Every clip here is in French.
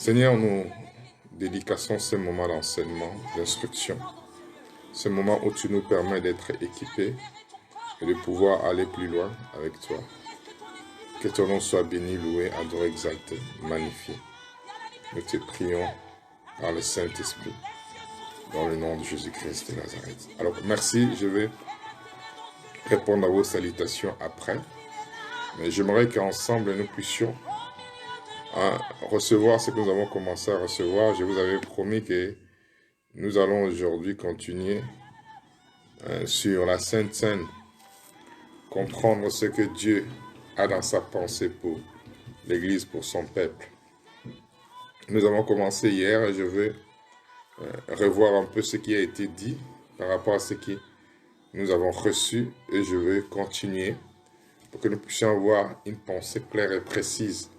Seigneur, nous dédicassons ce moment d'enseignement, d'instruction, ce moment où tu nous permets d'être équipés et de pouvoir aller plus loin avec toi. Que ton nom soit béni, loué, adoré, exalté, magnifié. Nous te prions par le Saint-Esprit, dans le nom de Jésus-Christ de Nazareth. Alors, merci, je vais répondre à vos salutations après, mais j'aimerais qu'ensemble nous puissions recevoir ce que nous avons commencé à recevoir. Je vous avais promis que nous allons aujourd'hui continuer sur la Sainte Seine, comprendre ce que Dieu a dans sa pensée pour l'Église, pour son peuple. Nous avons commencé hier et je vais revoir un peu ce qui a été dit par rapport à ce que nous avons reçu et je vais continuer pour que nous puissions avoir une pensée claire et précise,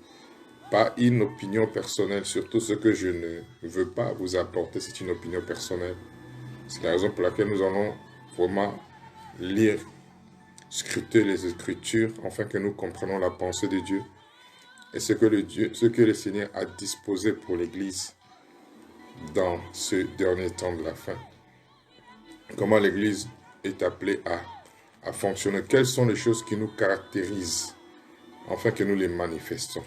pas une opinion personnelle. Surtout ce que je ne veux pas vous apporter, c'est une opinion personnelle. C'est la raison pour laquelle nous allons vraiment lire, scruter les Écritures, afin que nous comprenions la pensée de Dieu et ce que le Seigneur a disposé pour l'Église dans ce dernier temps de la fin. Comment l'Église est appelée à fonctionner. Quelles sont les choses qui nous caractérisent, afin que nous les manifestons.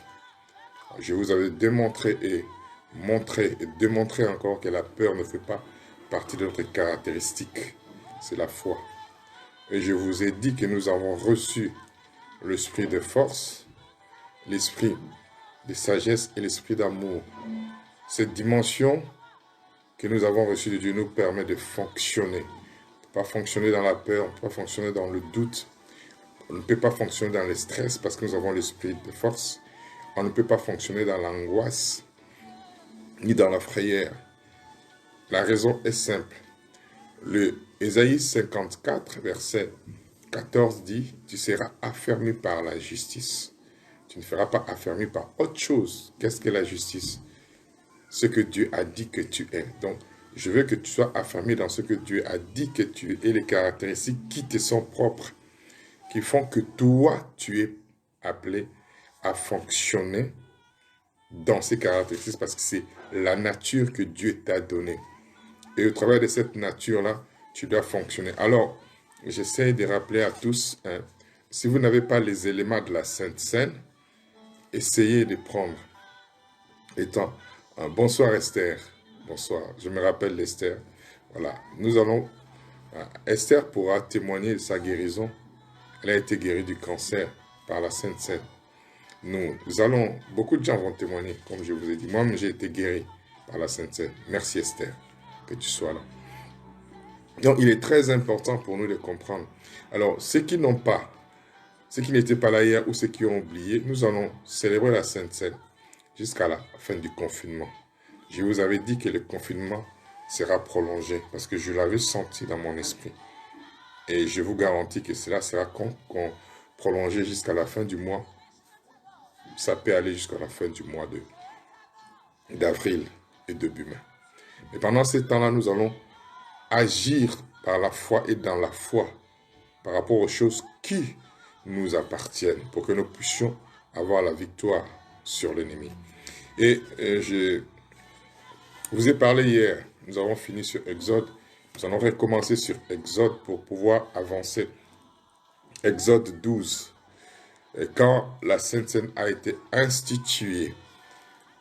Je vous avais démontré et montré et démontré encore que la peur ne fait pas partie de notre caractéristique. C'est la foi. Et je vous ai dit que nous avons reçu l'esprit de force, l'esprit de sagesse et l'esprit d'amour. Cette dimension que nous avons reçue de Dieu nous permet de fonctionner. On ne peut pas fonctionner dans la peur, on ne peut pas fonctionner dans le doute, on ne peut pas fonctionner dans le stress parce que nous avons l'esprit de force. On ne peut pas fonctionner dans l'angoisse ni dans la frayeur. La raison est simple. Le Ésaïe 54, verset 14 dit « Tu seras affermi par la justice. » Tu ne seras pas affermi par autre chose. Qu'est-ce que la justice? Ce que Dieu a dit que tu es. Donc, je veux que tu sois affermi dans ce que Dieu a dit que tu es et les caractéristiques qui te sont propres, qui font que toi, tu es appelé à fonctionner dans ces caractéristiques parce que c'est la nature que Dieu t'a donnée. Et au travers de cette nature-là, tu dois fonctionner. Alors, j'essaie de rappeler à tous, si vous n'avez pas les éléments de la Sainte Seine, essayez de prendre. Bonsoir Esther. Bonsoir, je me rappelle d'Esther. Voilà, nous allons... Esther pourra témoigner de sa guérison. Elle a été guérie du cancer par la Sainte Seine. Nous allons... Beaucoup de gens vont témoigner, comme je vous ai dit. Moi-même, j'ai été guéri par la Sainte Seine. Merci Esther, que tu sois là. Donc, il est très important pour nous de comprendre. Alors, ceux qui n'ont pas, ceux qui n'étaient pas là hier ou ceux qui ont oublié, nous allons célébrer la Sainte Seine jusqu'à la fin du confinement. Je vous avais dit que le confinement sera prolongé parce que je l'avais senti dans mon esprit. Et je vous garantis que cela sera prolongé jusqu'à la fin du mois. Ça peut aller jusqu'à la fin du mois d'avril et début mai. Et pendant ce temps-là, nous allons agir par la foi et dans la foi par rapport aux choses qui nous appartiennent pour que nous puissions avoir la victoire sur l'ennemi. Et je vous ai parlé hier, nous avons fini sur Exode, nous allons recommencer sur Exode pour pouvoir avancer. Exode 12, et quand la Sainte Seine a été instituée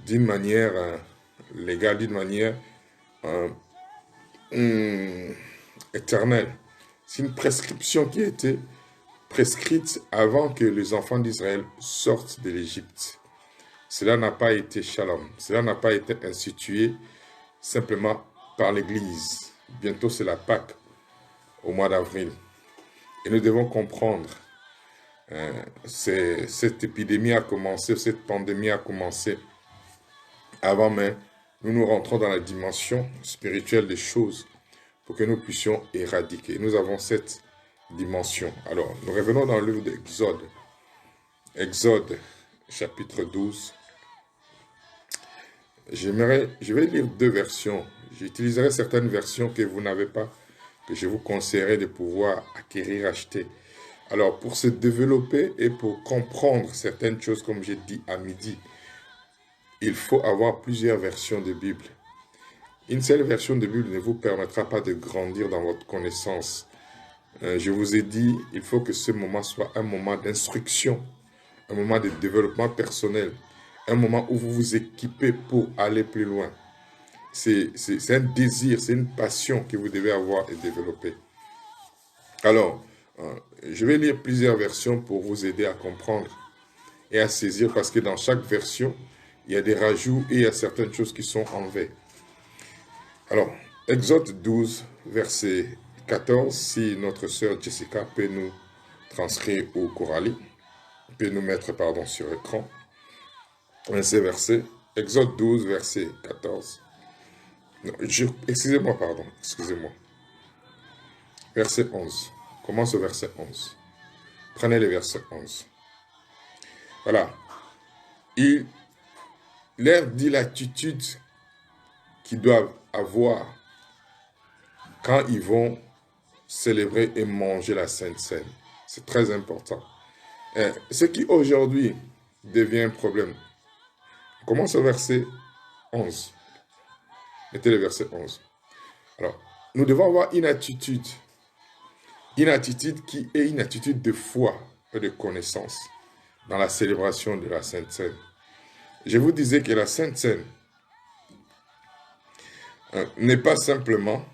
d'une manière légale, d'une manière éternelle. C'est une prescription qui a été prescrite avant que les enfants d'Israël sortent de l'Égypte. Cela n'a pas été shalom, cela n'a pas été institué simplement par l'Église. Bientôt c'est la Pâque, au mois d'avril. Et nous devons comprendre, cette épidémie a commencé, cette pandémie a commencé avant même. Nous rentrons dans la dimension spirituelle des choses pour que nous puissions éradiquer. Nous avons cette dimension. Alors, nous revenons dans le livre d'Exode. Exode, chapitre 12. Je vais lire deux versions. J'utiliserai certaines versions que vous n'avez pas, que je vous conseillerais de pouvoir acquérir, acheter. Alors, pour se développer et pour comprendre certaines choses, comme j'ai dit à midi, il faut avoir plusieurs versions de Bible. Une seule version de Bible ne vous permettra pas de grandir dans votre connaissance. Je vous ai dit, il faut que ce moment soit un moment d'instruction, un moment de développement personnel, un moment où vous vous équipez pour aller plus loin. C'est un désir, c'est une passion que vous devez avoir et développer. Alors, je vais lire plusieurs versions pour vous aider à comprendre et à saisir, parce que dans chaque version, il y a des rajouts et il y a certaines choses qui sont enlevées. Alors, Exode 12, verset 14, si notre sœur Jessica peut nous transcrire au Coralie, peut nous mettre, pardon, sur écran. Ces versets, Exode 12, verset 14. Excusez-moi, pardon, excusez-moi. Verset 11. Commence au verset 11. Prenez le verset 11. Voilà. Il leur dit l'attitude qu'ils doivent avoir quand ils vont célébrer et manger la Sainte Seine. C'est très important. Ce qui aujourd'hui devient un problème. On commence au verset 11. Mettez le verset 11. Alors, nous devons avoir une attitude qui est une attitude de foi et de connaissance dans la célébration de la Sainte Seine. Je vous disais que la Sainte Seine n'est pas simplement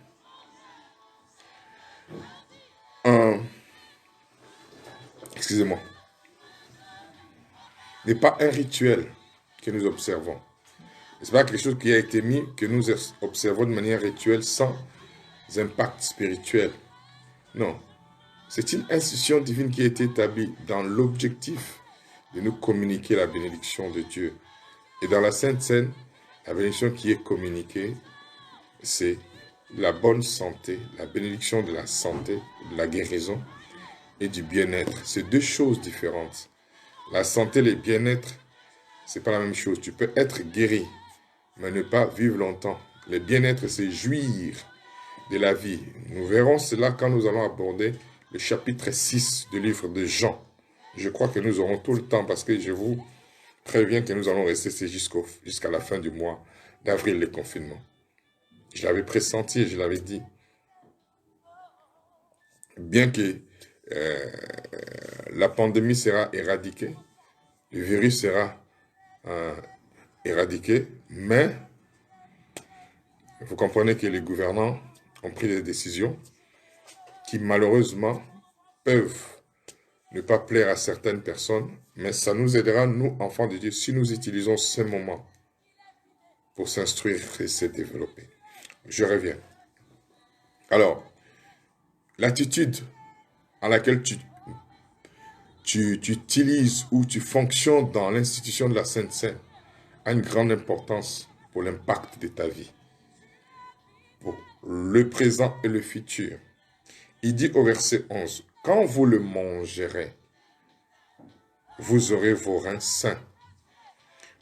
excusez-moi, n'est pas un rituel que nous observons. Ce n'est pas quelque chose qui a été mis, que nous observons de manière rituelle sans impact spirituel. Non. C'est une institution divine qui a été établie dans l'objectif de nous communiquer la bénédiction de Dieu. Et dans la Sainte Seine, la bénédiction qui est communiquée, c'est la bonne santé, la bénédiction de la santé, de la guérison et du bien-être. C'est deux choses différentes. La santé et le bien-être, c'est pas la même chose. Tu peux être guéri, mais ne pas vivre longtemps. Le bien-être, c'est jouir de la vie. Nous verrons cela quand nous allons aborder le chapitre 6 du livre de Jean. Je crois que nous aurons tout le temps parce que je vous préviens que nous allons rester jusqu'à la fin du mois d'avril, le confinement. Je l'avais pressenti et je l'avais dit. Bien que la pandémie sera éradiquée, le virus sera éradiqué, mais vous comprenez que les gouvernants ont pris des décisions qui malheureusement peuvent ne pas plaire à certaines personnes, mais ça nous aidera, nous, enfants de Dieu, si nous utilisons ces moments pour s'instruire et se développer. Je reviens. Alors, l'attitude à laquelle tu utilises ou tu fonctionnes dans l'institution de la Sainte Seine a une grande importance pour l'impact de ta vie, pour le présent et le futur. Il dit au verset 11, « Quand vous le mangerez, vous aurez vos reins sains,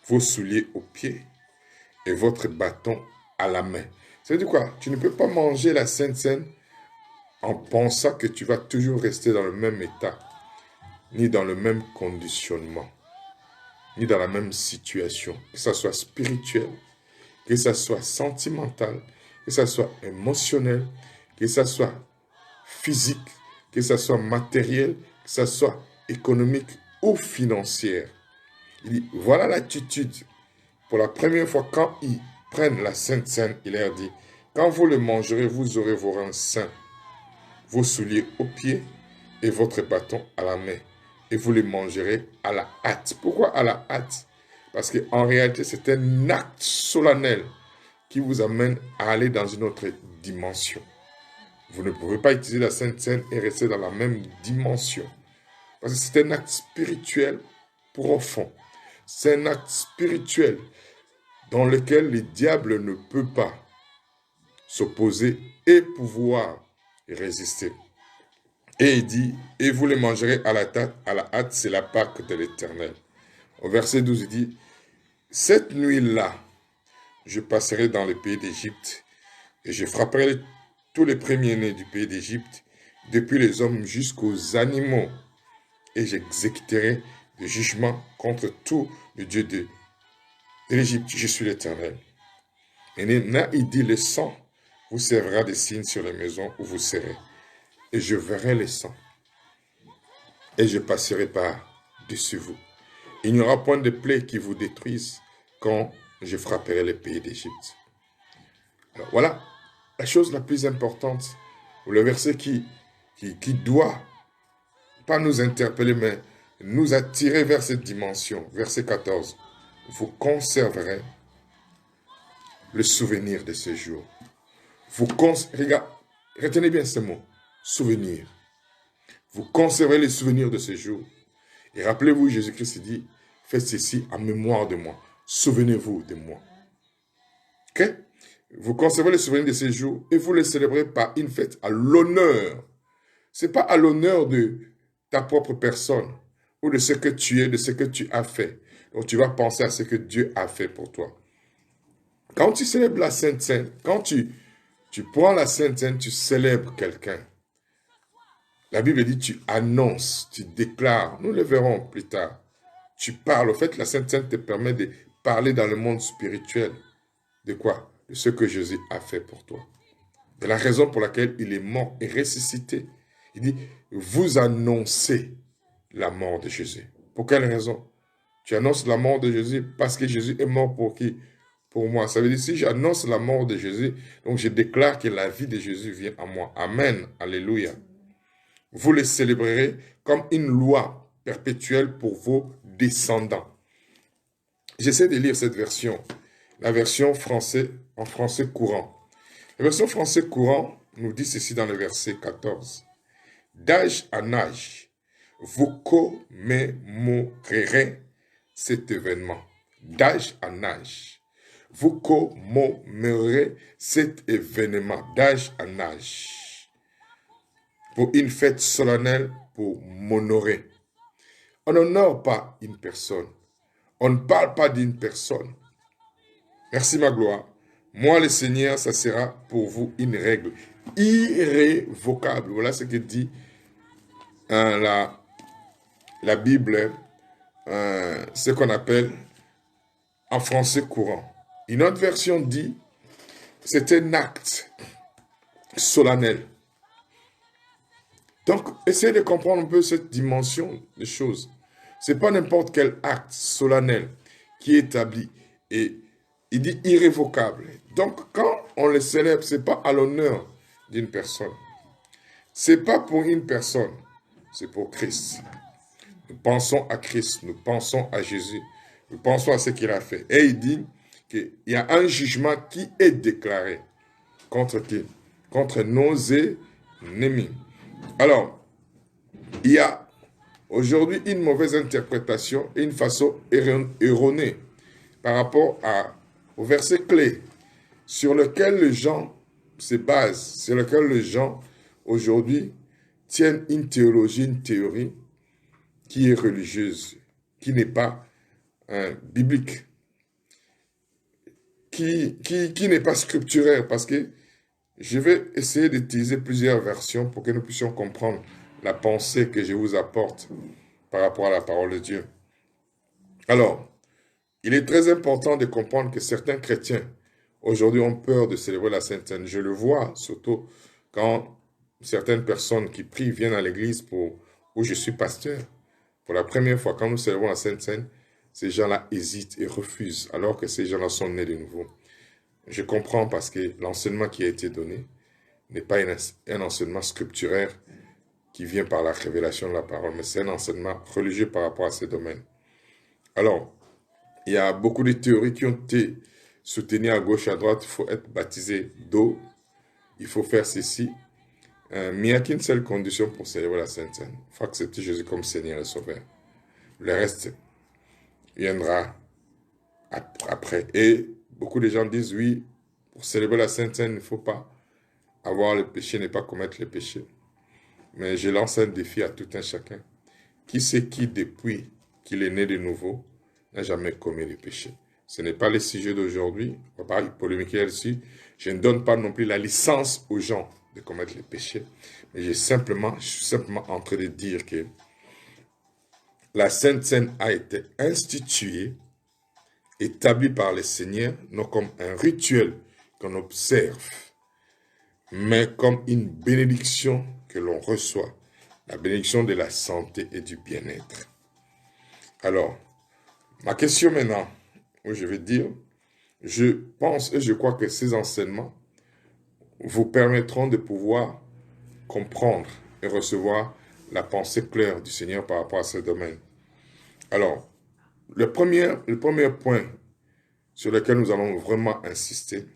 vos souliers aux pieds et votre bâton à la main. » Ça veut dire quoi? Tu ne peux pas manger la Sainte Seine en pensant que tu vas toujours rester dans le même état, ni dans le même conditionnement, ni dans la même situation, que ça soit spirituel, que ça soit sentimental, que ça soit émotionnel, que ça soit physique, que ça soit matériel, que ça soit économique ou financière. Il dit, voilà l'attitude. Pour la première fois, quand ils prennent la Sainte Seine, il leur dit, quand vous le mangerez, vous aurez vos reins sains, vos souliers aux pieds et votre bâton à la main. Et vous les mangerez à la hâte. Pourquoi à la hâte? Parce qu'en réalité, c'est un acte solennel qui vous amène à aller dans une autre dimension. Vous ne pouvez pas utiliser la Sainte Seine et rester dans la même dimension. Parce que c'est un acte spirituel profond. C'est un acte spirituel dans lequel le diable ne peut pas s'opposer et pouvoir résister. Et il dit, et vous les mangerez à la hâte, c'est la Pâque de l'Éternel. Au verset 12, il dit, cette nuit-là, je passerai dans le pays d'Égypte et je frapperai tous les premiers-nés du pays d'Égypte, depuis les hommes jusqu'aux animaux, et j'exécuterai le jugement contre tout le Dieu de l'Égypte, je suis l'Éternel. Et maintenant, il dit, le sang vous servira de signe sur les maisons où vous serez. Et je verrai le sang. Et je passerai par-dessus vous. Il n'y aura point de plaie qui vous détruise quand je frapperai les pays d'Égypte. Alors voilà la chose la plus importante, ou le verset qui doit pas nous interpeller, mais nous attirer vers cette dimension. Verset 14. Vous conserverez le souvenir de ce jour. Retenez bien ce mot, souvenir. Vous conserverez les souvenirs de ce jour. Et rappelez-vous, Jésus-Christ dit, faites ceci en mémoire de moi. Souvenez-vous de moi. Ok? Vous conservez les souvenirs de ces jours et vous les célébrez par une fête à l'honneur. Ce n'est pas à l'honneur de ta propre personne ou de ce que tu es, de ce que tu as fait. Donc tu vas penser à ce que Dieu a fait pour toi. Quand tu célèbres la Sainte Seine, quand tu prends la Sainte Seine, tu célèbres quelqu'un. La Bible dit tu annonces, tu déclares. Nous le verrons plus tard. Tu parles. En fait, la Sainte Seine te permet de parler dans le monde spirituel. De quoi? De ce que Jésus a fait pour toi. De la raison pour laquelle il est mort et ressuscité. Il dit, vous annoncez la mort de Jésus. Pour quelle raison? Tu annonces la mort de Jésus parce que Jésus est mort pour qui? Pour moi. Ça veut dire, si j'annonce la mort de Jésus, donc je déclare que la vie de Jésus vient à moi. Amen. Alléluia. Vous les célébrerez comme une loi perpétuelle pour vos descendants. J'essaie de lire cette version, la version français, en français courant. La version français courant nous dit ceci dans le verset 14. D'âge en âge, vous commémorerez cet événement. D'âge en âge, vous commémorerez cet événement d'âge en âge. Pour une fête solennelle pour m'honorer. On n'honore pas une personne. On ne parle pas d'une personne. Merci ma gloire. Moi le Seigneur, ça sera pour vous une règle irrévocable. Voilà ce que dit la Bible, ce qu'on appelle en français courant. Une autre version dit, c'est un acte solennel. Donc, essayez de comprendre un peu cette dimension des choses. Ce n'est pas n'importe quel acte solennel qui est établi. Et il dit irrévocable. Donc, quand on le célèbre, ce n'est pas à l'honneur d'une personne. Ce n'est pas pour une personne. C'est pour Christ. Nous pensons à Christ. Nous pensons à Jésus. Nous pensons à ce qu'il a fait. Et il dit qu'il y a un jugement qui est déclaré. Contre qui? Contre nos ennemis. Alors, il y a aujourd'hui une mauvaise interprétation et une façon erronée par rapport au verset clé sur lequel les gens se basent, sur lequel les gens aujourd'hui tiennent une théologie, une théorie qui est religieuse, qui n'est pas biblique, qui n'est pas scripturaire, parce que je vais essayer d'utiliser plusieurs versions pour que nous puissions comprendre la pensée que je vous apporte par rapport à la parole de Dieu. Alors, il est très important de comprendre que certains chrétiens aujourd'hui ont peur de célébrer la Sainte Seine. Je le vois surtout quand certaines personnes qui prient viennent à l'église où je suis pasteur. Pour la première fois, quand nous célébrons la Sainte Seine, ces gens-là hésitent et refusent, alors que ces gens-là sont nés de nouveau. Je comprends parce que l'enseignement qui a été donné n'est pas un enseignement scripturaire qui vient par la révélation de la parole, mais c'est un enseignement religieux par rapport à ces domaines. Alors, il y a beaucoup de théories qui ont été soutenues à gauche, à droite. Il faut être baptisé d'eau, il faut faire ceci. Mais il n'y a qu'une seule condition pour célébrer la Sainte Seine. Il faut accepter Jésus comme Seigneur et Sauveur. Le reste viendra après. Et beaucoup de gens disent, oui, pour célébrer la Sainte Seine, il ne faut pas avoir le péché, ne pas commettre le péché. Mais je lance un défi à tout un chacun. Qui c'est qui, depuis qu'il est né de nouveau, n'a jamais commis le péché? Ce n'est pas le sujet d'aujourd'hui. On va pas polémiquer là-dessus. Je ne donne pas non plus la licence aux gens de commettre le péché. Mais je suis simplement en train de dire que la Sainte Seine a été instituée établi par le Seigneur, non comme un rituel qu'on observe, mais comme une bénédiction que l'on reçoit, la bénédiction de la santé et du bien-être. Alors, ma question maintenant, où je vais dire, je pense et je crois que ces enseignements vous permettront de pouvoir comprendre et recevoir la pensée claire du Seigneur par rapport à ce domaine. Alors, le premier point sur lequel nous allons vraiment insister,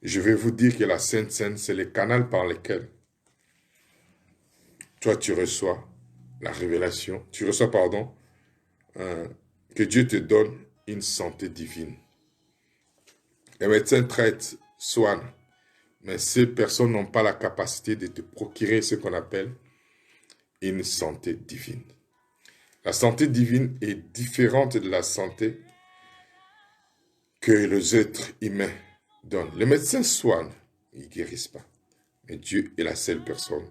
je vais vous dire que la Sainte Seine, c'est le canal par lequel toi tu reçois la révélation, que Dieu te donne une santé divine. Les médecins traitent, soignent, mais ces personnes n'ont pas la capacité de te procurer ce qu'on appelle une santé divine. La santé divine est différente de la santé que les êtres humains donnent. Les médecins soignent, ils ne guérissent pas. Mais Dieu est la seule personne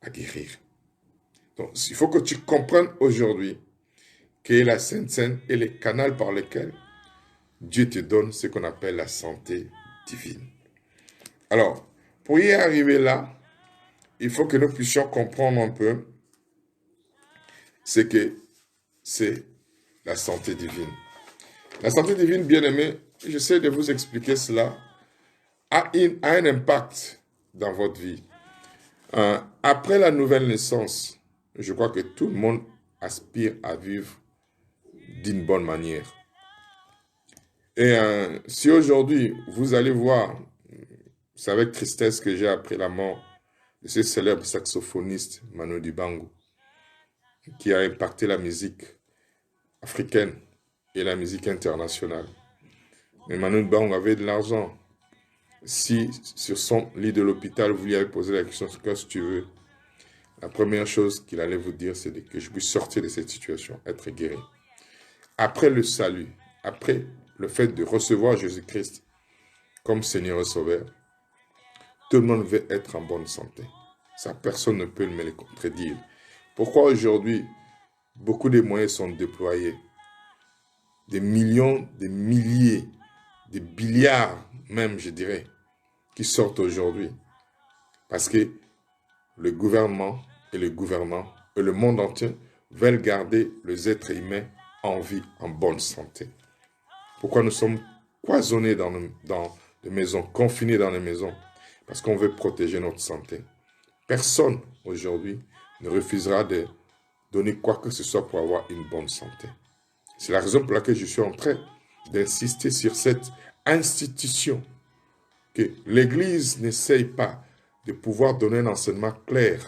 à guérir. Donc, il faut que tu comprennes aujourd'hui que la Sainte Seine est le canal par lequel Dieu te donne ce qu'on appelle la santé divine. Alors, pour y arriver là, il faut que nous puissions comprendre un peu ce que c'est la santé divine. La santé divine, bien aimé, j'essaie de vous expliquer cela, a un impact dans votre vie. Après la nouvelle naissance, je crois que tout le monde aspire à vivre d'une bonne manière. Et si aujourd'hui, vous allez voir, c'est avec tristesse que j'ai appris la mort de ce célèbre saxophoniste Manu Dibango, qui a impacté la musique africaine et la musique internationale. Mais Manu Dibango avait de l'argent. Si sur son lit de l'hôpital, vous lui avez posé la question, qu'est-ce que tu veux? La première chose qu'il allait vous dire, c'est que je puisse sortir de cette situation, être guéri. Après le salut, après le fait de recevoir Jésus-Christ comme Seigneur et Sauveur, tout le monde veut être en bonne santé. Ça, personne ne peut me le contredire. Pourquoi aujourd'hui, beaucoup de moyens sont déployés? Des millions, des milliers, des milliards même, je dirais, qui sortent aujourd'hui. Parce que le gouvernement et le gouvernement et le monde entier veulent garder les êtres humains en vie, en bonne santé. Pourquoi nous sommes cloisonnés dans des maisons, confinés dans les maisons? Parce qu'on veut protéger notre santé. Personne aujourd'hui ne refusera de donner quoi que ce soit pour avoir une bonne santé. C'est la raison pour laquelle je suis en train d'insister sur cette institution, que l'Église n'essaye pas de pouvoir donner un enseignement clair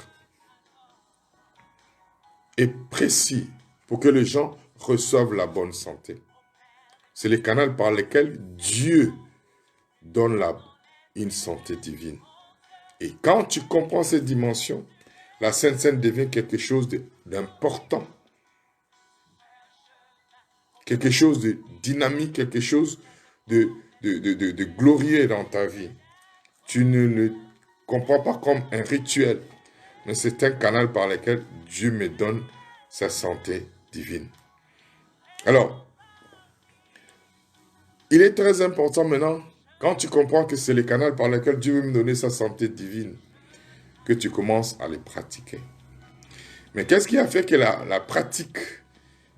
et précis pour que les gens reçoivent la bonne santé. C'est le canal par lequel Dieu donne une santé divine. Et quand tu comprends cette dimension, la Sainte Seine devient quelque chose d'important, quelque chose de dynamique, quelque chose de glorieux dans ta vie. Tu ne le comprends pas comme un rituel, mais c'est un canal par lequel Dieu me donne sa santé divine. Alors, il est très important maintenant, quand tu comprends que c'est le canal par lequel Dieu veut me donner sa santé divine, que tu commences à les pratiquer. Mais qu'est-ce qui a fait que la pratique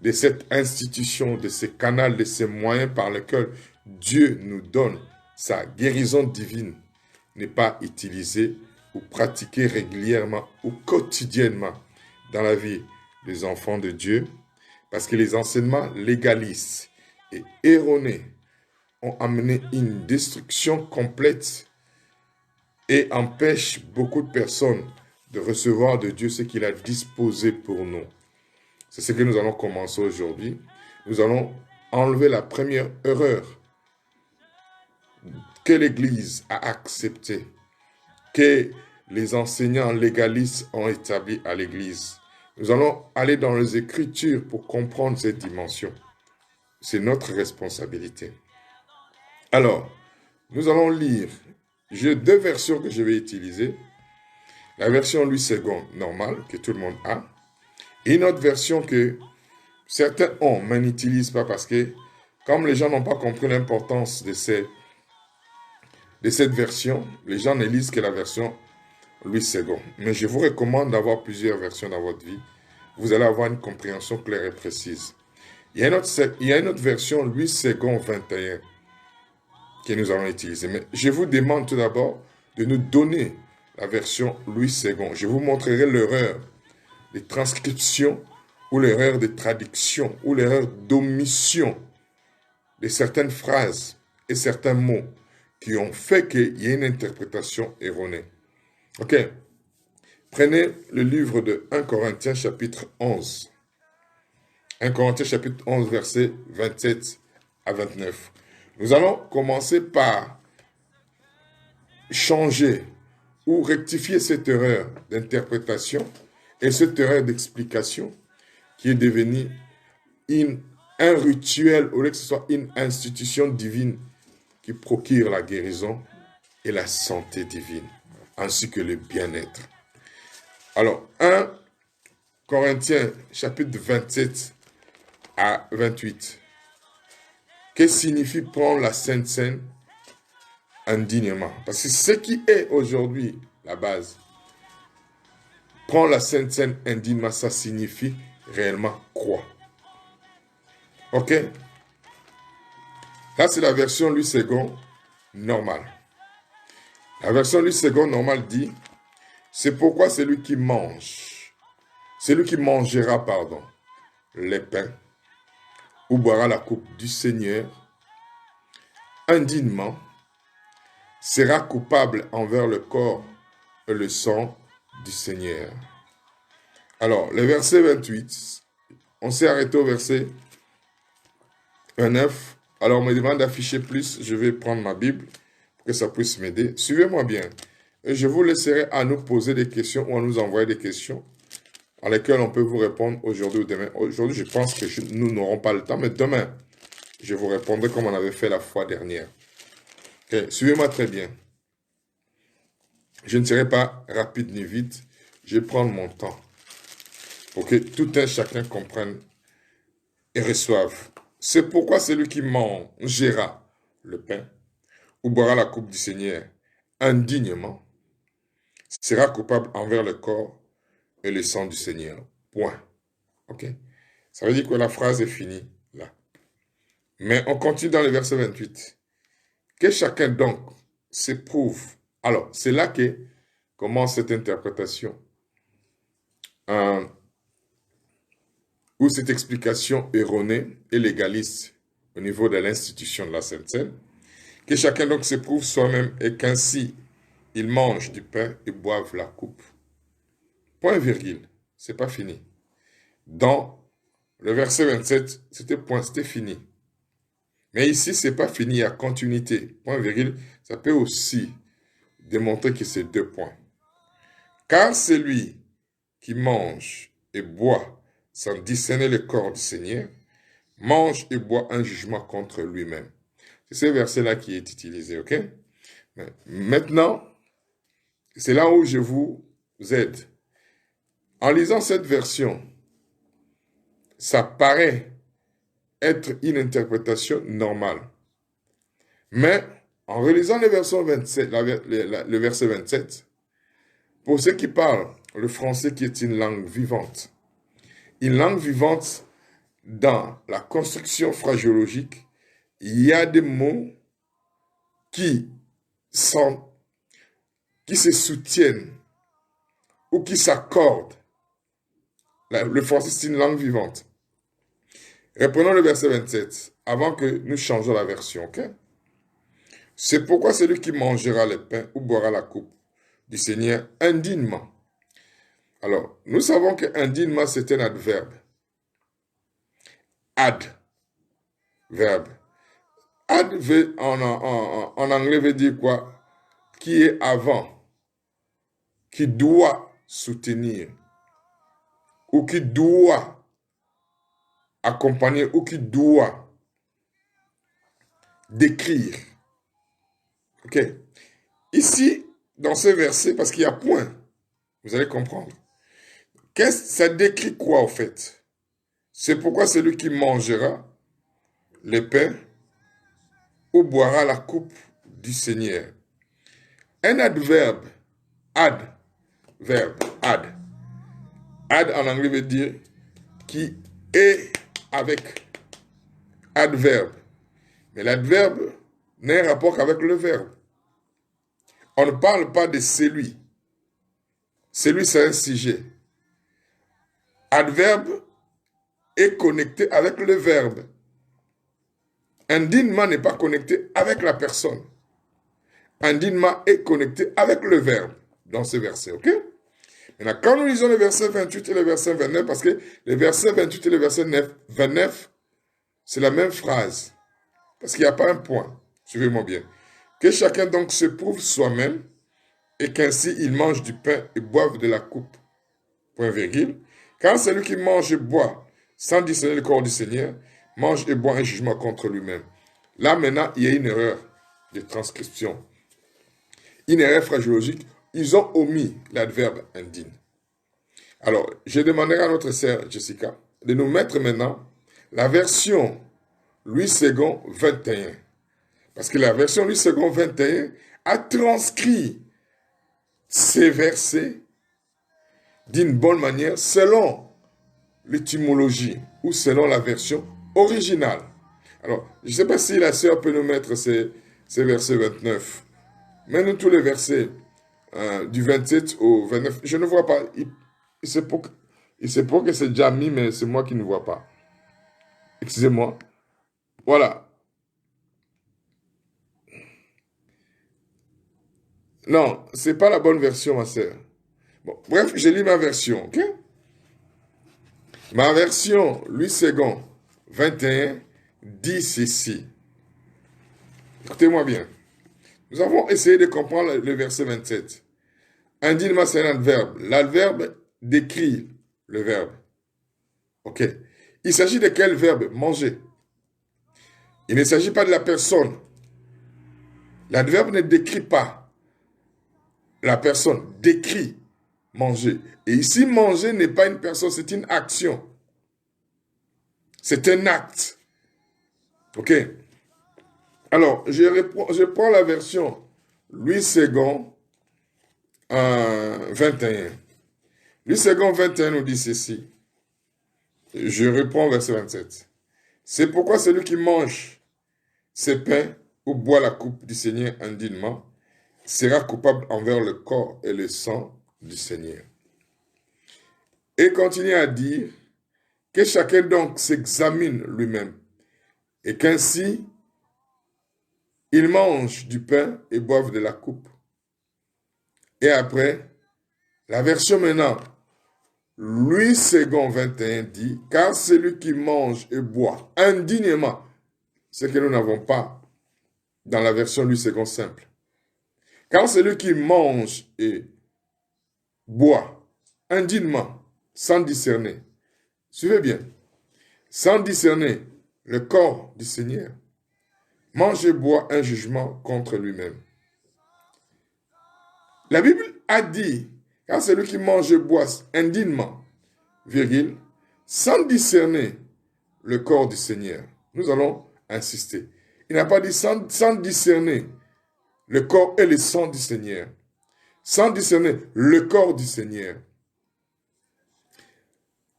de cette institution, de ce canal, de ces moyens par lesquels Dieu nous donne sa guérison divine n'est pas utilisée ou pratiquée régulièrement ou quotidiennement dans la vie des enfants de Dieu? Parce que les enseignements légalistes et erronés ont amené une destruction complète et empêchent beaucoup de personnes de recevoir de Dieu ce qu'il a disposé pour nous. C'est ce que nous allons commencer aujourd'hui. Nous allons enlever la première erreur que l'Église a acceptée, que les enseignants légalistes ont établi à l'Église. Nous allons aller dans les Écritures pour comprendre cette dimension. C'est notre responsabilité. Alors, nous allons lire. J'ai deux versions que je vais utiliser. La version Louis II normale, que tout le monde a. Et une autre version que certains ont, mais n'utilisent pas parce que Comme les gens n'ont pas compris l'importance de cette version, les gens ne lisent que la version Louis II. Mais je vous recommande d'avoir plusieurs versions dans votre vie. Vous allez avoir une compréhension claire et précise. Il y a une autre version Louis II 21 que nous allons utiliser. Mais je vous demande tout d'abord de nous donner la version Louis II. Je vous montrerai l'erreur de transcription ou l'erreur de traduction ou l'erreur d'omission de certaines phrases et certains mots qui ont fait qu'il y ait une interprétation erronée. Ok. Prenez le livre de 1 Corinthiens chapitre 11. 1 Corinthiens chapitre 11 versets 27 à 29. Nous allons commencer par changer ou rectifier cette erreur d'interprétation et cette erreur d'explication qui est devenue un rituel au lieu que ce soit une institution divine qui procure la guérison et la santé divine, ainsi que le bien-être. Alors, 1 Corinthiens chapitre 27 à 28. Qu'est-ce que signifie prendre la Sainte Seine indignement? Parce que ce qui est aujourd'hui la base, prendre la Sainte Seine indignement, ça signifie réellement quoi? Ok? Là, c'est la version Louis II normale. La version Louis II normale dit, c'est pourquoi celui qui mangera, les pains, ou boira la coupe du Seigneur, indignement, sera coupable envers le corps et le sang du Seigneur. Alors, le verset 28, on s'est arrêté au verset 29. Alors, on me demande d'afficher plus. Je vais prendre ma Bible pour que ça puisse m'aider. Suivez-moi bien. Et je vous laisserai à nous poser des questions ou à nous envoyer des questions à lesquelles on peut vous répondre aujourd'hui ou demain. Aujourd'hui, je pense que nous n'aurons pas le temps, mais demain, je vous répondrai comme on avait fait la fois dernière. Okay. Suivez-moi très bien. Je ne serai pas rapide ni vite. Je vais prendre mon temps pour que tout un chacun comprenne et reçoive. C'est pourquoi celui qui mangera le pain ou boira la coupe du Seigneur indignement sera coupable envers le corps et le sang du Seigneur. Point. Ok? Ça veut dire que la phrase est finie là. Mais on continue dans le verset 28. Que chacun donc s'éprouve. Alors, c'est là que commence cette interprétation. Ou cette explication erronée et légaliste au niveau de l'institution de la Sainte Seine. Que chacun donc s'éprouve soi-même et qu'ainsi il mange du pain et boive la coupe. Point virgule, c'est pas fini. Dans le verset 27, c'était fini. Mais ici, c'est pas fini, il y a continuité. Point virgule, ça peut aussi démontrer que c'est 2 points. Car celui qui mange et boit sans discerner le corps du Seigneur, mange et boit un jugement contre lui-même. C'est ce verset-là qui est utilisé, ok? Maintenant, c'est là où je vous aide. En lisant cette version, ça paraît être une interprétation normale. Mais en relisant le verset 27, le verset 27, pour ceux qui parlent le français qui est une langue vivante dans la construction phraséologique, il y a des mots qui se soutiennent ou qui s'accordent. Le français, c'est une langue vivante. Reprenons le verset 27, avant que nous changeons la version, ok? C'est pourquoi celui qui mangera le pain ou boira la coupe du Seigneur indignement. Alors, nous savons que indignement, c'est un adverbe. Adverbe. Ad en anglais veut dire quoi? Qui est avant, qui doit soutenir, ou qui doit accompagner, ou qui doit décrire. Ok? Ici, dans ce verset, parce qu'il y a point, vous allez comprendre. Ça décrit quoi, en fait? C'est pourquoi celui qui mangera le pain ou boira la coupe du Seigneur. Un adverbe, ad. Ad en anglais veut dire qui est avec. Adverbe. Mais l'adverbe n'a un rapport qu'avec le verbe. On ne parle pas de celui. Celui, c'est un sujet. Adverbe est connecté avec le verbe. Indignement n'est pas connecté avec la personne. Indignement est connecté avec le verbe dans ce verset, ok? Maintenant, quand nous lisons les versets 28 et les versets 29, parce que les versets 28 et les versets 29, c'est la même phrase. Parce qu'il n'y a pas un point. Suivez-moi bien. Que chacun donc se prouve soi-même et qu'ainsi il mange du pain et boive de la coupe. Point virgule. Quand celui qui mange et boit sans discerner le corps du Seigneur, mange et boit un jugement contre lui-même. Là maintenant, il y a une erreur de transcription. Une erreur phraséologique. Ils ont omis l'adverbe indigne. Alors, je demanderai à notre sœur Jessica de nous mettre maintenant la version Louis II 21. Parce que la version Louis II 21 a transcrit ces versets d'une bonne manière selon l'étymologie ou selon la version originale. Alors, je ne sais pas si la sœur peut nous mettre ces versets 29. Mets-nous tous les versets du 27 au 29. Je ne vois pas. Il se peut que c'est déjà mis, mais c'est moi qui ne vois pas. Excusez-moi. Voilà. Non, ce n'est pas la bonne version, ma sœur. Bon, bref, je lis ma version, ok? Ma version, Louis II, 21, dit ceci. Écoutez-moi bien. Nous avons essayé de comprendre le verset 27. Indignement, c'est un adverbe. L'adverbe décrit le verbe. Ok. Il s'agit de quel verbe? Manger. Il ne s'agit pas de la personne. L'adverbe ne décrit pas. La personne décrit manger. Et ici, manger n'est pas une personne, c'est une action. C'est un acte. Ok. Alors, je prends la version Louis II 21. Louis II 21 nous dit ceci. Je reprends verset 27. C'est pourquoi celui qui mange ses pains ou boit la coupe du Seigneur indignement sera coupable envers le corps et le sang du Seigneur. Et continue à dire que chacun donc s'examine lui-même et qu'ainsi il mange du pain et boive de la coupe. Et après, la version maintenant, Louis II 21 dit, car celui qui mange et boit indignement, ce que nous n'avons pas dans la version Louis II simple. Car celui qui mange et boit indignement, sans discerner, suivez bien, sans discerner le corps du Seigneur, mange et boit un jugement contre lui-même. La Bible a dit, car celui qui mange et boit indignement, virgule, sans discerner le corps du Seigneur. Nous allons insister. Il n'a pas dit sans discerner le corps et le sang du Seigneur. Sans discerner le corps du Seigneur.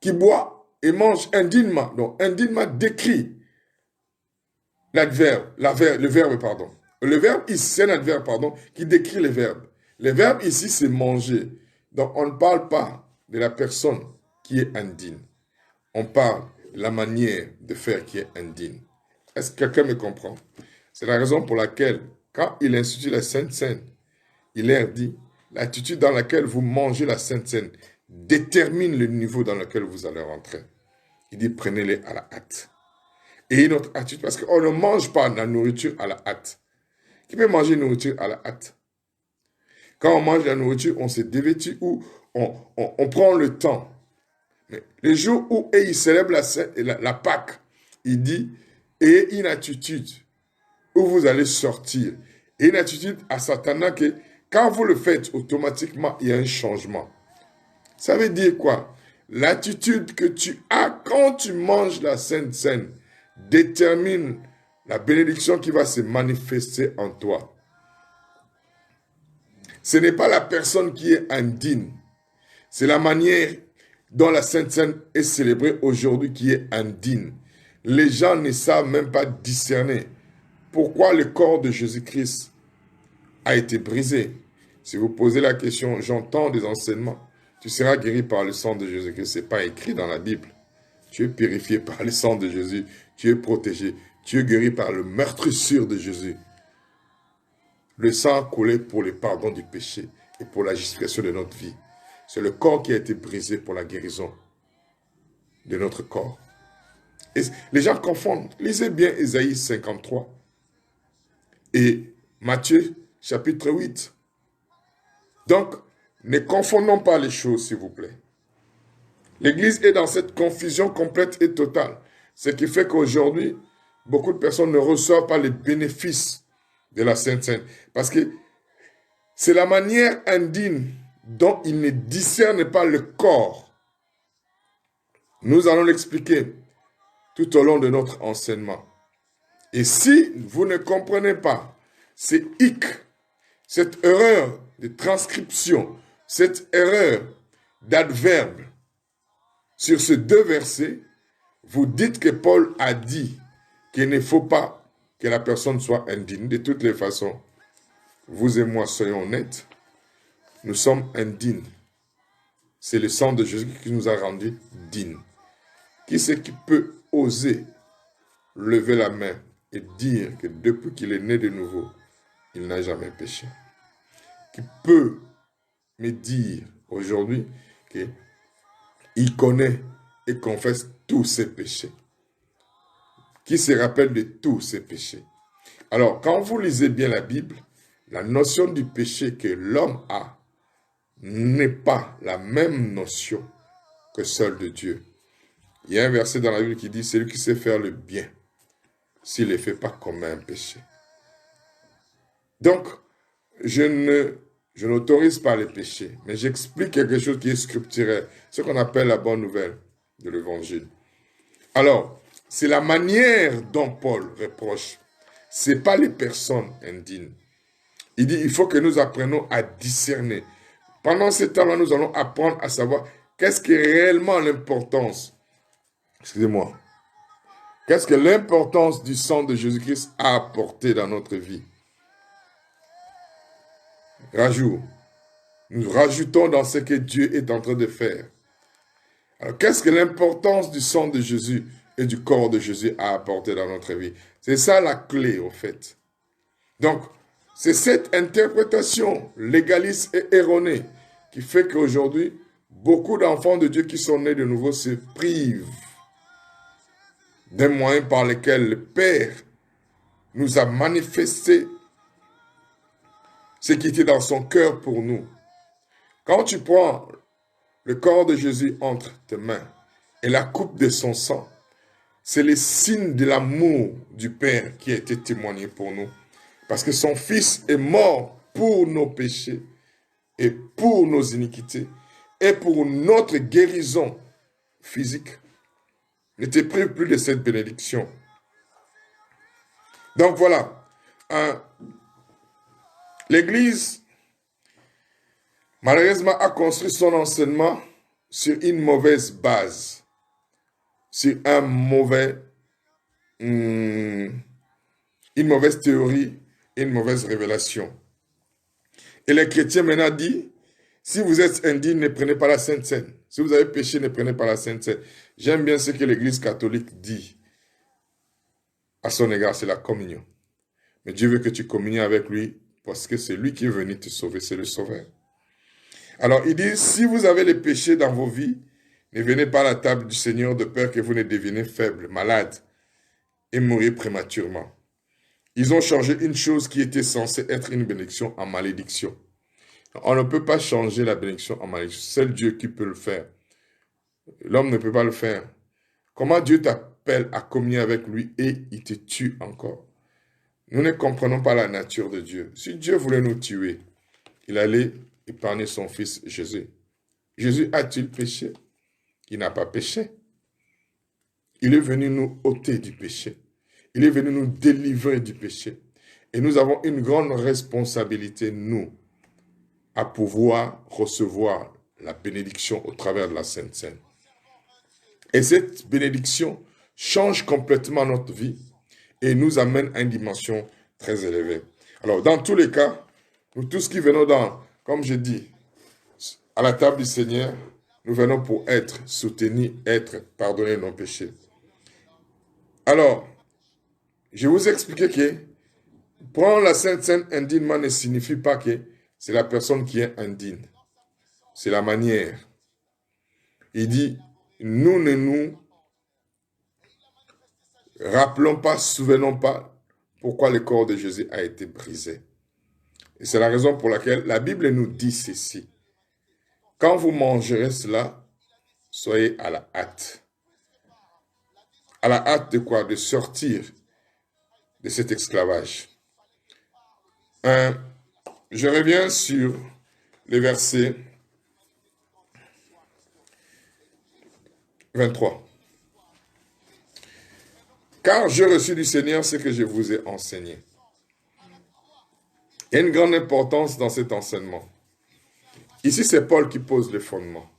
Qui boit et mange indignement. Donc, indignement décrit l'adverbe, le verbe, pardon. Le verbe ici, c'est un adverbe, pardon, qui décrit le verbe. Le verbe ici, c'est manger. Donc, on ne parle pas de la personne qui est indigne. On parle de la manière de faire qui est indigne. Est-ce que quelqu'un me comprend? C'est la raison pour laquelle, quand il institue la Sainte Seine, il leur dit, l'attitude dans laquelle vous mangez la Sainte Seine détermine le niveau dans lequel vous allez rentrer. Il dit, prenez-les à la hâte. Et une autre attitude, parce qu'on ne mange pas la nourriture à la hâte. Qui peut manger la nourriture à la hâte? Quand on mange la nourriture, on se dévêtit ou on prend le temps. Mais le jour où il célèbre la Pâque, il dit, et une attitude où vous allez sortir. Et une attitude à Satan que quand vous le faites, automatiquement, il y a un changement. Ça veut dire quoi? L'attitude que tu as quand tu manges la Sainte Seine détermine la bénédiction qui va se manifester en toi. Ce n'est pas la personne qui est indigne. C'est la manière dont la Sainte Seine est célébrée aujourd'hui qui est indigne. Les gens ne savent même pas discerner pourquoi le corps de Jésus-Christ a été brisé. Si vous posez la question, j'entends des enseignements, tu seras guéri par le sang de Jésus-Christ. Ce n'est pas écrit dans la Bible. Tu es purifié par le sang de Jésus. Tu es protégé. Tu es guéri par le meurtrissure de Jésus. Le sang a coulé pour le pardon du péché et pour la justification de notre vie. C'est le corps qui a été brisé pour la guérison de notre corps. Et les gens confondent. Lisez bien Ésaïe 53 et Matthieu chapitre 8. Donc, ne confondons pas les choses, s'il vous plaît. L'Église est dans cette confusion complète et totale. Ce qui fait qu'aujourd'hui, beaucoup de personnes ne reçoivent pas les bénéfices de la Sainte Seine. Parce que c'est la manière indigne dont ils ne discernent pas le corps. Nous allons l'expliquer tout au long de notre enseignement. Et si vous ne comprenez pas ces hic, cette erreur de transcription, cette erreur d'adverbe sur ces deux versets, vous dites que Paul a dit qu'il ne faut pas que la personne soit indigne. De toutes les façons, vous et moi, soyons honnêtes, nous sommes indignes. C'est le sang de Jésus qui nous a rendus dignes. Qui c'est qui peut oser lever la main et dire que depuis qu'il est né de nouveau, il n'a jamais péché? Qui peut me dire aujourd'hui qu'il connaît et confesse tous ses péchés? Qui se rappelle de tous ses péchés? Alors, quand vous lisez bien la Bible, la notion du péché que l'homme a n'est pas la même notion que celle de Dieu. Il y a un verset dans la Bible qui dit « Celui qui sait faire le bien, s'il ne le fait pas, commet un péché. » Donc, je n'autorise pas les péchés, mais j'explique quelque chose qui est scripturel, ce qu'on appelle la bonne nouvelle de l'évangile. Alors, c'est la manière dont Paul reproche, ce n'est pas les personnes indignes. Il dit, il faut que nous apprenions à discerner. Pendant ce temps-là, nous allons apprendre à savoir qu'est-ce qui est réellement l'importance. Excusez-moi. Qu'est-ce que l'importance du sang de Jésus-Christ a apporté dans notre vie? Nous rajoutons dans ce que Dieu est en train de faire. Alors, qu'est-ce que l'importance du sang de Jésus et du corps de Jésus a apporté dans notre vie? C'est ça la clé, au fait. Donc, c'est cette interprétation légaliste et erronée qui fait qu'aujourd'hui, beaucoup d'enfants de Dieu qui sont nés de nouveau se privent des moyens par lesquels le Père nous a manifesté ce qui était dans son cœur pour nous. Quand tu prends le corps de Jésus entre tes mains et la coupe de son sang, c'est le signe de l'amour du Père qui a été témoigné pour nous. Parce que son Fils est mort pour nos péchés et pour nos iniquités et pour notre guérison physique. Ne te prive plus de cette bénédiction. Donc voilà, l'Église, malheureusement, a construit son enseignement sur une mauvaise base, sur une mauvaise théorie et une mauvaise révélation. Et les chrétiens maintenant disent, si vous êtes indigne, ne prenez pas la Sainte Seine. Si vous avez péché, ne prenez pas la Sainte Seine. J'aime bien ce que l'Église catholique dit à son égard, c'est la communion. Mais Dieu veut que tu communies avec lui parce que c'est lui qui est venu te sauver, c'est le Sauveur. Alors il dit, si vous avez les péchés dans vos vies, ne venez pas à la table du Seigneur de peur que vous ne deveniez faibles, malades et mourir prématurément. Ils ont changé une chose qui était censée être une bénédiction en malédiction. On ne peut pas changer la bénédiction en malédiction. C'est Dieu qui peut le faire. L'homme ne peut pas le faire. Comment Dieu t'appelle à communier avec lui et il te tue encore? Nous ne comprenons pas la nature de Dieu. Si Dieu voulait nous tuer, il allait épargner son fils Jésus. Jésus a-t-il péché? Il n'a pas péché. Il est venu nous ôter du péché. Il est venu nous délivrer du péché. Et nous avons une grande responsabilité, nous, à pouvoir recevoir la bénédiction au travers de la Sainte Seine. Et cette bénédiction change complètement notre vie et nous amène à une dimension très élevée. Alors, dans tous les cas, nous tous qui venons comme je dis, à la table du Seigneur, nous venons pour être soutenus, être pardonnés de nos péchés. Alors, je vous ai expliqué que prendre la Sainte Seine indignement ne signifie pas que c'est la personne qui est indigne. C'est la manière. Il dit, nous ne nous rappelons pas, souvenons pas pourquoi le corps de Jésus a été brisé. Et c'est la raison pour laquelle la Bible nous dit ceci. Quand vous mangerez cela, soyez à la hâte. À la hâte de quoi? De sortir de cet esclavage. Je reviens sur le verset 23. Car j'ai reçu du Seigneur ce que je vous ai enseigné. Il y a une grande importance dans cet enseignement. Ici, c'est Paul qui pose le fondement.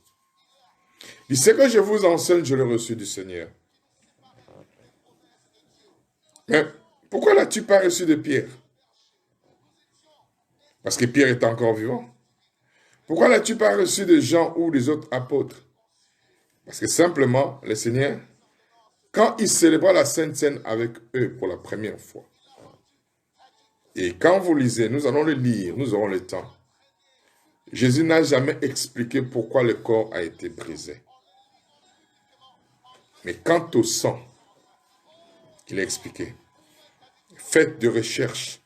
Il dit, ce que je vous enseigne, je l'ai reçu du Seigneur. Mais pourquoi l'as-tu pas reçu de Pierre? Parce que Pierre est encore vivant. Pourquoi l'as-tu pas reçu de Jean ou des autres apôtres? Parce que simplement, le Seigneur, quand il célébra la Sainte Seine avec eux pour la première fois, et quand vous lisez, nous allons le lire, nous aurons le temps, Jésus n'a jamais expliqué pourquoi le corps a été brisé. Mais quant au sang, il a expliqué. Faites de recherches.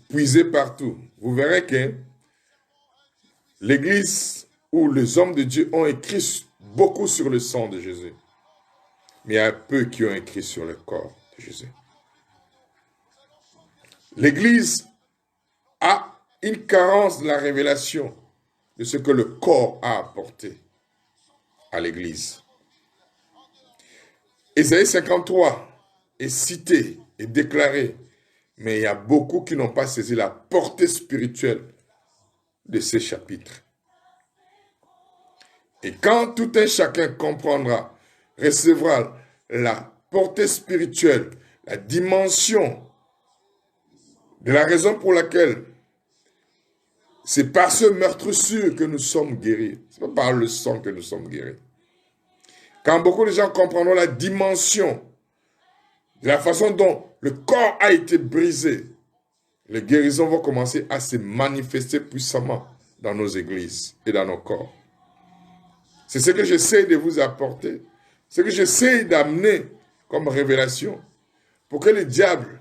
Puisez partout. Vous verrez que l'Église où les hommes de Dieu ont écrit beaucoup sur le sang de Jésus. Mais il y a peu qui ont écrit sur le corps de Jésus. L'Église a une carence de la révélation de ce que le corps a apporté à l'Église. Ésaïe 53 est cité et déclaré, mais il y a beaucoup qui n'ont pas saisi la portée spirituelle de ces chapitres. Et quand tout un chacun comprendra, recevra la portée spirituelle, la dimension de la raison pour laquelle c'est par ce meurtrissure que nous sommes guéris. Ce n'est pas par le sang que nous sommes guéris. Quand beaucoup de gens comprendront la dimension de la façon dont le corps a été brisé, les guérisons vont commencer à se manifester puissamment dans nos églises et dans nos corps. C'est ce que j'essaie de vous apporter, ce que j'essaie d'amener comme révélation pour que le diable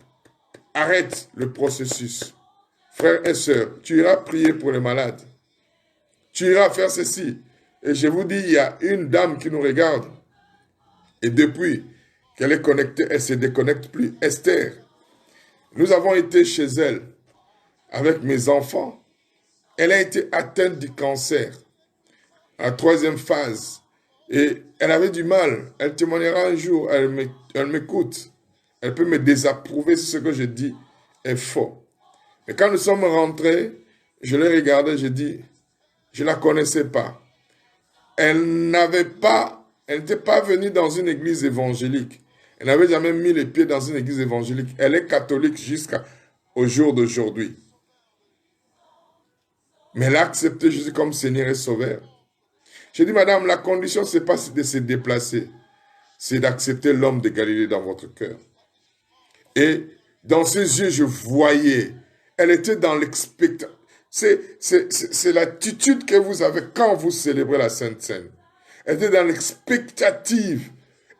arrête le processus. Frères et sœurs, tu iras prier pour les malades. Tu iras faire ceci. Et je vous dis, il y a une dame qui nous regarde. Et depuis qu'elle est connectée, elle ne se déconnecte plus. Esther, nous avons été chez elle avec mes enfants. Elle a été atteinte du cancer à la 3e phase. Et elle avait du mal. Elle témoignera un jour. Elle m'écoute. Elle peut me désapprouver si ce que je dis est faux. Mais quand nous sommes rentrés, je l'ai regardée, j'ai dit, je ne la connaissais pas. Elle n'était pas venue dans une église évangélique. Elle n'avait jamais mis les pieds dans une église évangélique. Elle est catholique jusqu'au jour d'aujourd'hui. Mais elle a accepté Jésus comme Seigneur et Sauveur. J'ai dit, madame, la condition, ce n'est pas de se déplacer. C'est d'accepter l'homme de Galilée dans votre cœur. Et dans ses yeux, je voyais, elle était dans l'expectation. C'est l'attitude que vous avez quand vous célébrez la Sainte Seine. Elle était dans l'expectative.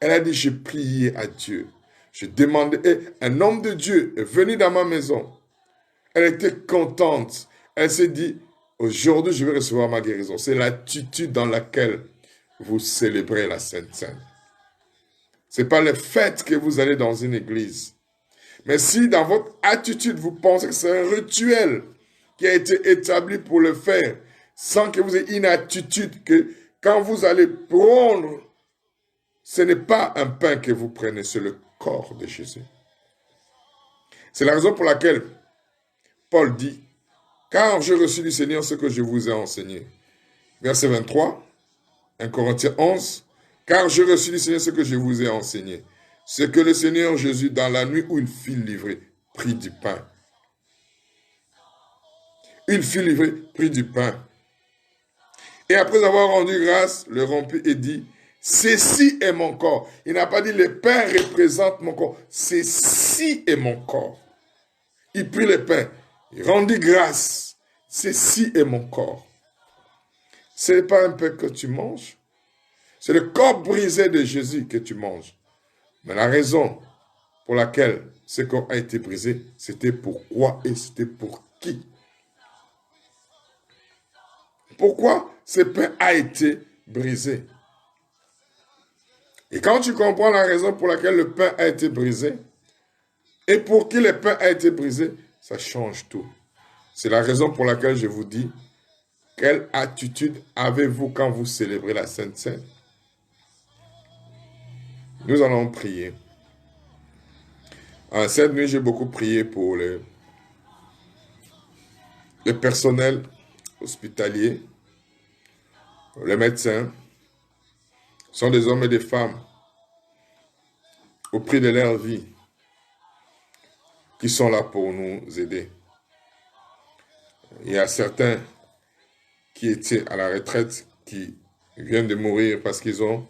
Elle a dit, j'ai prié à Dieu. Je demandais, et un homme de Dieu est venu dans ma maison. Elle était contente. Elle s'est dit, aujourd'hui, je vais recevoir ma guérison. C'est l'attitude dans laquelle vous célébrez la Sainte Seine. Ce n'est pas le fait que vous allez dans une église. Mais si dans votre attitude, vous pensez que c'est un rituel qui a été établi pour le faire, sans que vous ayez une attitude que quand vous allez prendre ce n'est pas un pain que vous prenez, c'est le corps de Jésus. C'est la raison pour laquelle Paul dit, car j'ai reçu du Seigneur ce que je vous ai enseigné. Verset 23, 1 Corinthiens 11, car j'ai reçu du Seigneur ce que je vous ai enseigné. C'est que le Seigneur Jésus, dans la nuit où il fut livré, prit du pain. Il fut livré, prit du pain. Et après avoir rendu grâce, le rompit et dit, ceci est mon corps. Il n'a pas dit, le pain représente mon corps. Ceci est mon corps. Il prit le pain, il rendit grâce. Ceci est mon corps. Ce n'est pas un pain que tu manges. C'est le corps brisé de Jésus que tu manges. Mais la raison pour laquelle ce corps a été brisé, c'était pourquoi et c'était pour qui? Pourquoi ce pain a été brisé? Et quand tu comprends la raison pour laquelle le pain a été brisé, et pour qui le pain a été brisé, ça change tout. C'est la raison pour laquelle je vous dis, quelle attitude avez-vous quand vous célébrez la Sainte Seine? Nous allons prier. Cette nuit, j'ai beaucoup prié pour le personnel hospitalier, les médecins, sont des hommes et des femmes au prix de leur vie qui sont là pour nous aider. Il y a certains qui étaient à la retraite, qui viennent de mourir parce qu'ils ont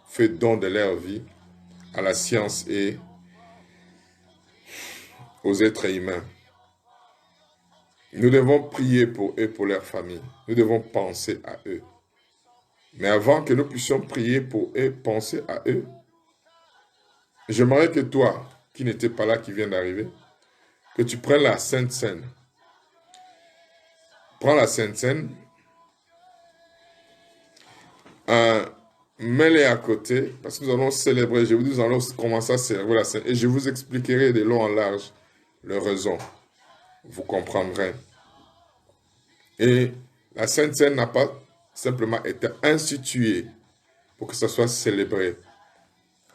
fait don de leur vie à la science et aux êtres humains. Nous devons prier pour eux, pour leur famille. Nous devons penser à eux. Mais avant que nous puissions prier pour eux, penser à eux, j'aimerais que toi, qui n'étais pas là, qui viens d'arriver, que tu prennes la Sainte Seine. Prends la Sainte Seine, mets-les à côté, parce que nous allons célébrer, je vous dis, nous allons commencer à célébrer la Sainte, et je vous expliquerai de long en large le raison. Vous comprendrez. Et la Sainte Seine n'a pas simplement été instituée pour que ça soit célébré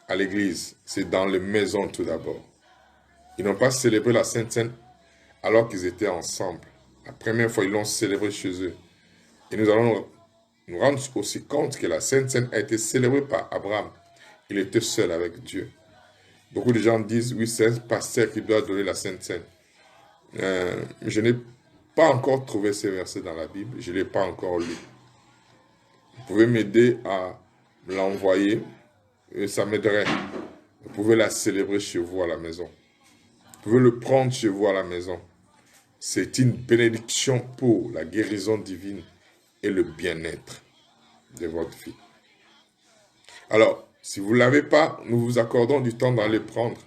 à l'église. C'est dans les maisons tout d'abord. Ils n'ont pas célébré la Sainte Seine alors qu'ils étaient ensemble. La première fois, ils l'ont célébré chez eux. Et nous allons nous rendre aussi compte que la Sainte Seine a été célébrée par Abraham. Il était seul avec Dieu. Beaucoup de gens disent, oui, c'est un pasteur qui doit donner la Sainte Seine. Je n'ai pas encore trouvé ces versets dans la Bible. Je ne l'ai pas encore lu. Vous pouvez m'aider à l'envoyer et ça m'aiderait. Vous pouvez la célébrer chez vous à la maison. Vous pouvez le prendre chez vous à la maison. C'est une bénédiction pour la guérison divine et le bien-être de votre vie. Alors, si vous ne l'avez pas, nous vous accordons du temps d'aller prendre.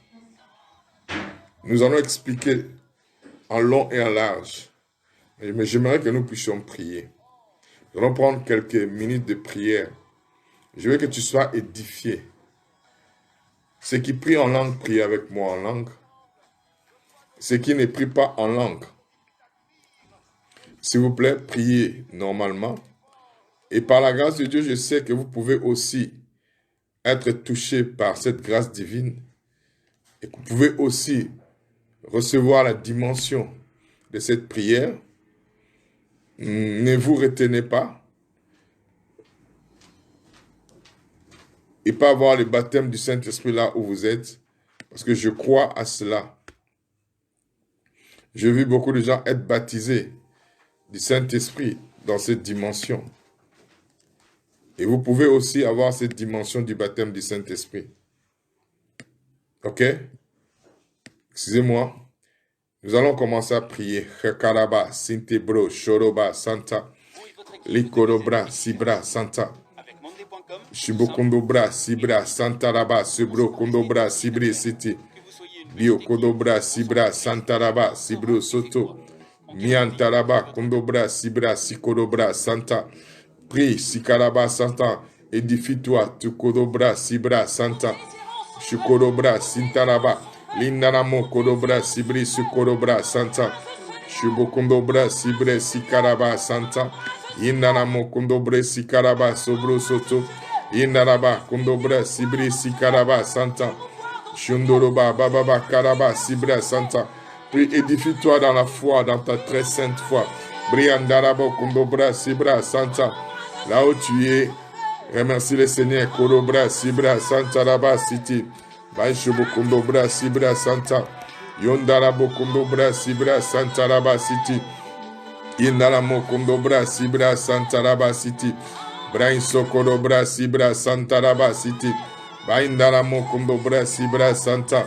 Nous allons expliquer en long et en large. Mais j'aimerais que nous puissions prier. Nous allons prendre quelques minutes de prière. Je veux que tu sois édifié. Ceux qui prient en langue, priez avec moi en langue. Ceux qui ne prient pas en langue, s'il vous plaît, priez normalement. Et par la grâce de Dieu, je sais que vous pouvez aussi être touché par cette grâce divine. Et que vous pouvez aussi recevoir la dimension de cette prière. Ne vous retenez pas. Et pas avoir le baptême du Saint-Esprit là où vous êtes. Parce que je crois à cela. J'ai vu beaucoup de gens être baptisés du Saint-Esprit dans cette dimension. Et vous pouvez aussi avoir cette dimension du baptême du Saint-Esprit. Ok? Excusez-moi. Nous allons commencer à prier. Hekaraba, Sintebro, Shoroba, Santa, Likorobra, Sibra, Santa. Shibokondobra, Sibra, Santa Raba, Sibro, Kondobra, Sibri, City. Bio Kodobra, Sibra, Santa Raba, Sibro, Soto. Miantaraba, Kondobra, Sibra, Sikodobra, Santa. Prie, Sikaraba, Santa. Édifie-toi, tu Kodobra, Sibra, Santa. Shukodobra, Sintaraba. Lindaramo, Kodobra, Sibri, Sukodobra, Santa. Shubokondobra, Sibre, Sikaraba, Santa. Indaramo, Kondobre, Sikaraba, Sobro, Soto. Indaraba, Kundobra, Sibri, Sikaraba, Santa. Shundoroba, Bababa, Karaba, Sibra, Santa. Puis édifie-toi dans la foi, dans ta très sainte foi. Briandarabo, Kundobra, Sibra, Santa. Là où tu es, remercie le Seigneur. Korobra, Sibra, Santa, Raba, City. Baishobo, Kundobra, Sibra, Santa. Yondarabo, Kundobra, Sibra, Santa, Raba, City. Indaramo, Kundobra, Sibra, Santa, Raba, City. Brain Sokorobra, Sibra, Santa, Raba, City. Baindaramo, Kundobra, Sibra, Santa.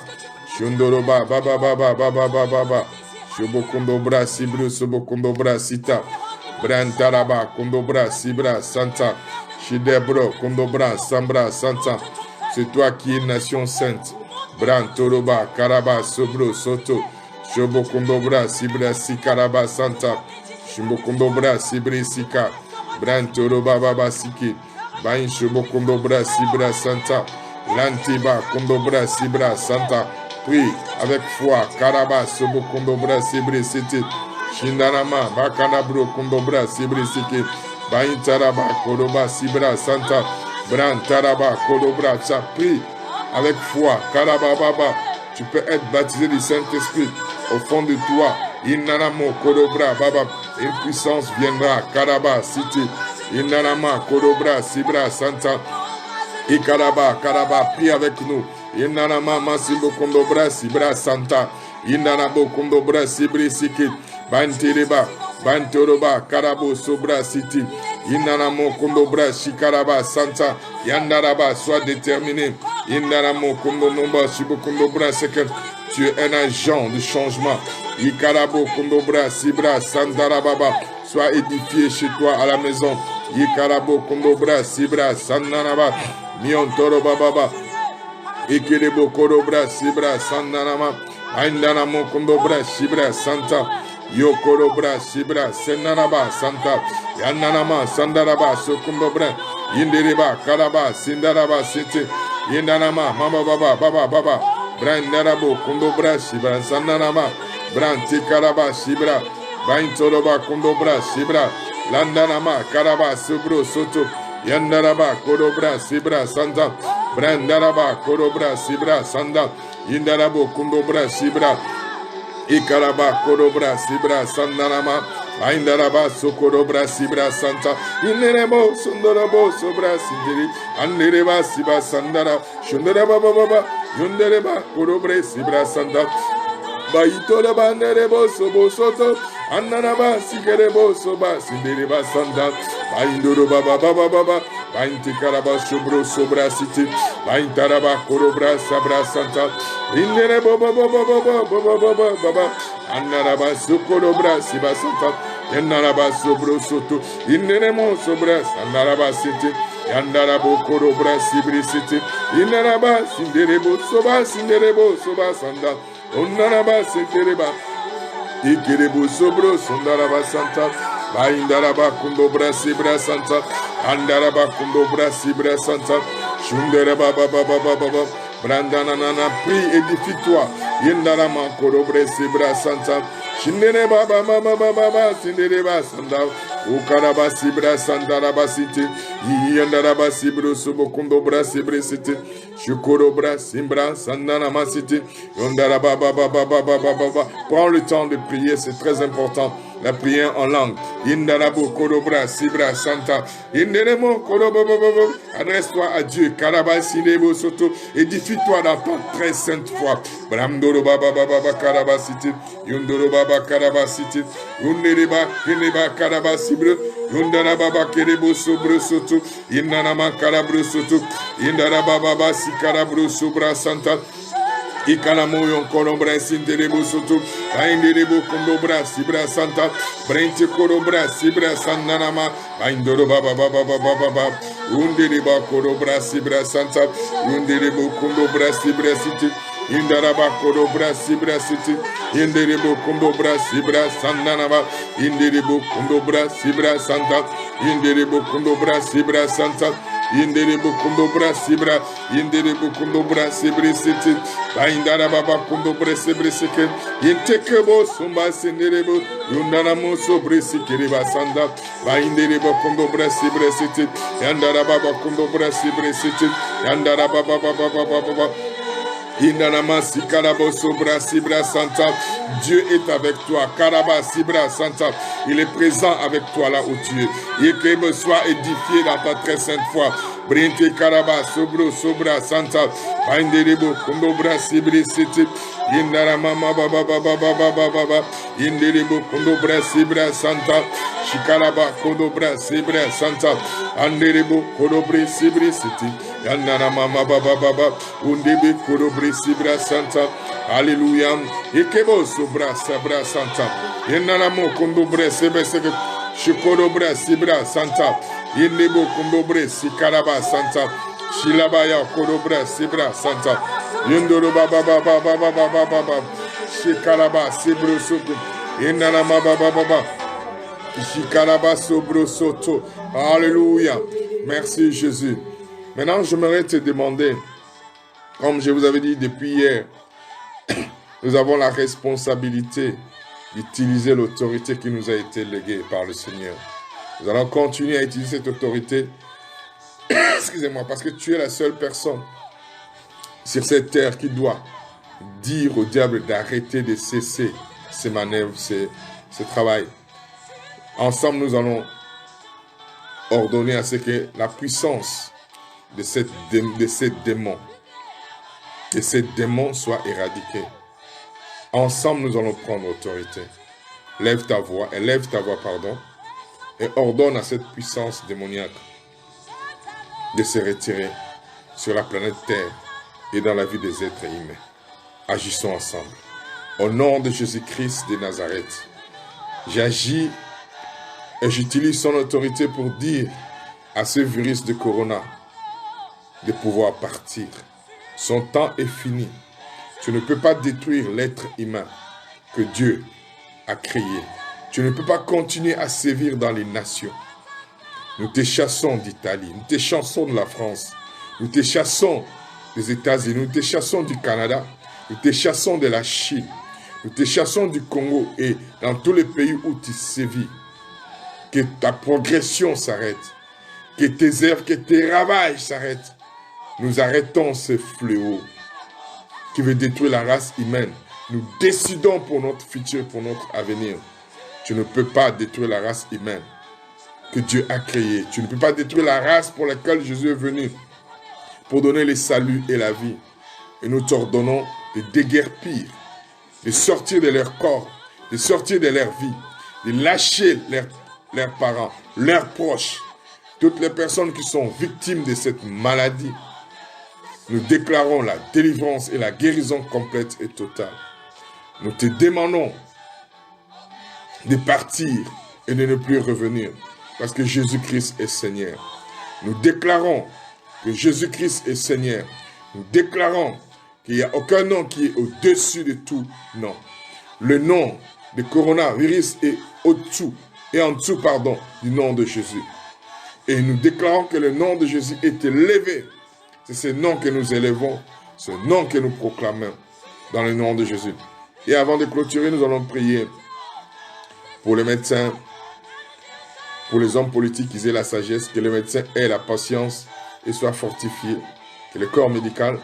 Shundoroba, Baba, Baba, Baba, Baba, Baba. Shobo, Kundobra, Sibru, Sobo, Kundobra, Sita. Brantaraba, Kundobra, Sibra, Santa. Shidebro, Kundobra, Sambra, Santa. C'est toi qui es nation sainte. Brantoroba, Karaba, Sobro, Soto. Shobo, Kundobra, Sibra, Sikaraba, Santa. Shobo, Kundobra, Sibri, Sika. Brantoroba, Baba, Siki. Bain, Shobo, Kundobra, Sibra, Santa. Lantiba, Kundobra, Sibra, Santa. Prie avec foi. Karaba, Sobo, Kundobra, Sibri, Siti. Shindanama, Bakanabro, Kundobra, Sibri, Siki. Bain, Taraba, Koroba, Sibra, Santa. Brantaraba, Kondobra. Ça prie avec foi. Karaba, Baba. Tu peux être baptisé du Saint-Esprit au fond de toi. Inanamo, Kondobra, Baba. Une puissance viendra. Karaba, Siti. Inanama, Kondobra, Sibra, Santa. Ikaraba, Karaba, prie avec nous. Inanama, Masimbo, Kondobra, Sibra, Santa. Inanabo, Kondobra, Sibri, Siki. Bantireba, Bantoroba, Karabo, Sobra, City. Inanamo, Kondobra, Shikaraba, Santa. Yandaraba, sois déterminé. Inanamo, Kondonomba, Shibo, Kondobra, c'est que tu es un agent de changement. Ikarabo, Kondobra, Sibra, Sandarababa. Sois édifié chez toi à la maison. Ikarabo, Kondobra, Sibra, Sandaraba. Miontoroba, Baba. Ikirebo, Korobra, Sibra, Sandarama. Aindanamo, Kondobra, Sibra, Santa. Yokorobra, Sibra, Senaraba, Santa. Yananama, Sandaraba, Sokumbobra. Indereba, Karaba, Sindaraba, City. Indanama, Mama, Baba, Baba, Baba. Brandarabo, Kondobra, Sibra, Sandanama. Branti, Karaba, Sibra. Baintoroba, Kondobra, Sibra. Landanama, Karaba, Subro, Soto. Yandaraba, Korobra, Sibra, Santa. Brandaraba, Korobra, Sibra, Sanda. Indarabo, Kondobra, Sibra. Ikaraba, Korobra, Sibra, Sandanama. Aindaraba, Sokorobra, Sibra, Santa. Inerebo, Sundarabo, Sobra, Sindiri. Andereba, Siba, Sandara. Shundaraba, Baba. Yundereba, Korobre, Sibra, Santa. Baitoraba, Nerebo, Sobo, Soto. Ananaba, Sikerebo, Soba, Sindireba, Santa. Baindoroba, Baba, Baba. Baintikaraba, Shubro, Sobra, City. Baintaraba, Korobra, Sabra, Santa. Inderebo, Baba, Baba, Baba, Baba, Baba. Anaraba, Sokorobra, Siba, Santa. Yanaraba, Sobro, Soto. Inderemo, Sobra, Sanaraba, City. Yandarabo, Korobra, Sibri, City. Inaraba, Sinderebo, Soba, Sinderebo, Soba, Sanda. Onaraba, Sekereba. Ikirebo, Sobro, Sundaraba, Santa. Baindaraba, Kundobra, Sibra, Santa. Andaraba, Kundobra, Sibra, Santa. Shundereba, Baba, Baba, Baba. Brandanana, prie, édifie-toi. Yendarama, Korobre, Sibra, Santa. Shindereba, Baba, Baba, Baba, Sindereba, Santa. Ukaraba, Sibra, Sandaraba, City. Yandaraba, Sibro, Sobo, Kundobra, Sibra, City. Shukorobra, Simbra, Sandanama, City. Yandaraba, Baba, Baba, Baba, Baba. Prends le temps de prier, c'est très important. La prière en langue. Indarabo, Korobra, Sibra, Santa. Inderemo, Korobobobo. Adresse-toi à Dieu. Karaba, Sinebo, Soto. Édifie-toi dans ta très sainte foi. Bramdoro, Baba, Baba, Karaba, City. Yundoro, Baba, Karaba, City. Yundereba, Keneba, Karaba, Sibre. Yundaraba, Kerebo, Sobre, Soto. Inanama, Karabro, Soto. Indaraba, Baba, Sikarabro, Sobra, Santa. Ikalamo yon korobra sinderebo soto. Bainderebo kondobra sibra santa. Brente korobra sibra sandanama. Baindoro baba baba baba baba. Undereba korobra sibra santa. Underebo kondobra sibra city. Indaraba korobra sibra city. Inderebo kondobra sibra sandanama. Inderebo kondobra sibra santa. Inderebo kondobra sibra santa. Yendere bokundo bra sibra. Yendere bokundo bra sibre sete. Baindara baba kundo bre sibre seke. Yenteke bo sumba sendere bo. Yundana mo sobre sikiri basanda. Baindere bokundo bra sibre sete. Yandara baba kundo bra sibre sete. Yandara baba baba baba baba. Inanama Sikarabo Sobra Sibra Santa. Dieu est avec toi. Karaba Sibra Santa. Il est présent avec toi là où tu es. Et que me soit édifié dans ta très sainte foi. Brinte Karaba Sobro Sobra Santa. Bainderebo Kondobra Sibri Siti. Indarama Baba Baba Baba Baba. Inderebo Kondobra Sibra Santa. Shikaraba Kondobra Sibra Santa. Anderebo Kodobre Sibri Siti. Yandarama Baba Baba. Undebe Kodobre Sibra Santa. Alléluia. Ekebo Sobra Sabra Santa. Yenaramo Kondobre Sebe Sebe. Shikodobre Sibra Santa. Yendebo Kondobre Sikaraba Santa. Shilabaya Kodobre Sibra Santa. Yendoro Baba Baba Baba Baba Baba. Shikaraba Sibro Soto. Yenarama Baba Baba. Shikaraba Sobro Soto. Alléluia. Merci Jésus. Maintenant, j'aimerais te demander, comme je vous avais dit depuis hier, nous avons la responsabilité d'utiliser l'autorité qui nous a été léguée par le Seigneur. Nous allons continuer à utiliser cette autorité, excusez-moi, parce que tu es la seule personne sur cette terre qui doit dire au diable d'arrêter de cesser ses manœuvres, ses travail. Ensemble, nous allons ordonner à ce que la puissance de ces démons soit éradiquée. Ensemble, nous allons prendre autorité. Élève ta voix, et ordonne à cette puissance démoniaque de se retirer sur la planète Terre et dans la vie des êtres humains. Agissons ensemble. Au nom de Jésus-Christ de Nazareth, j'agis et j'utilise son autorité pour dire à ce virus de Corona de pouvoir partir. Son temps est fini. Tu ne peux pas détruire l'être humain que Dieu a créé. Tu ne peux pas continuer à sévir dans les nations. Nous te chassons d'Italie, nous te chassons de la France, nous te chassons des États-Unis, nous te chassons du Canada, nous te chassons de la Chine, nous te chassons du Congo et dans tous les pays où tu sévis. Que ta progression s'arrête, que tes œuvres, que tes ravages s'arrêtent. Nous arrêtons ce fléau qui veut détruire la race humaine. Nous décidons pour notre futur, pour notre avenir. Tu ne peux pas détruire la race humaine que Dieu a créée. Tu ne peux pas détruire la race pour laquelle Jésus est venu, pour donner le salut et la vie. Et nous t'ordonnons de déguerpir, de sortir de leur corps, de sortir de leur vie, de lâcher leurs parents, leurs proches, toutes les personnes qui sont victimes de cette maladie. Nous déclarons la délivrance et la guérison complète et totale. Nous te demandons de partir et de ne plus revenir, parce que Jésus-Christ est Seigneur. Nous déclarons que Jésus-Christ est Seigneur. Nous déclarons qu'il n'y a aucun nom qui est au-dessus de tout nom. Le nom de coronavirus est au-dessous, et en dessous, du nom de Jésus. Et nous déclarons que le nom de Jésus est élevé. C'est ce nom que nous élevons, ce nom que nous proclamons dans le nom de Jésus. Et avant de clôturer, nous allons prier pour les médecins, pour les hommes politiques qui aient la sagesse, que les médecins aient la patience et soient fortifiés, que le corps médical